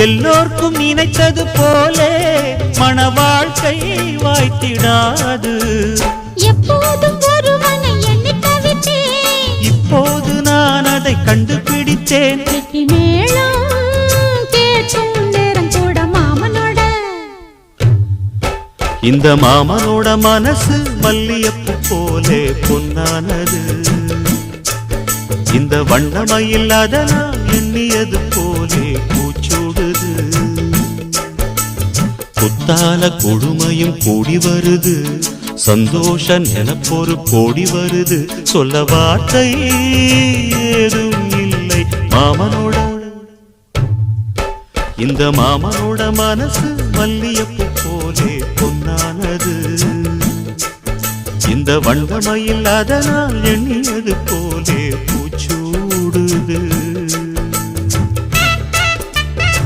எல்லோர்க்கும் நினைத்தது போலே மன வாழ்க்கை வாய்த்திடாது. எப்போதும் ஒருவனை எண்ணி தவித்தேன், இப்போது நான் அதை கண்டுபிடித்தேன். இந்த மாமனோட மனசு மல்லியப்பு போலே பொன்னானது. இந்த வண்ணமயில் அதனால் எண்ணியது போலே பூச்சூடுது. குத்தால கொடுமையும் கூடி வருது, சந்தோஷ நிலப்பொரு கோடி வருது. சொல்ல வார்த்தை ஏதும் இல்லை மாமனோட. இந்த மாமனோட மனசு மல்லியப்பு போலே பொன்னானது. இந்த வண்ணமயில் அதனால் எண்ணியது போலே பூச்சூடுது.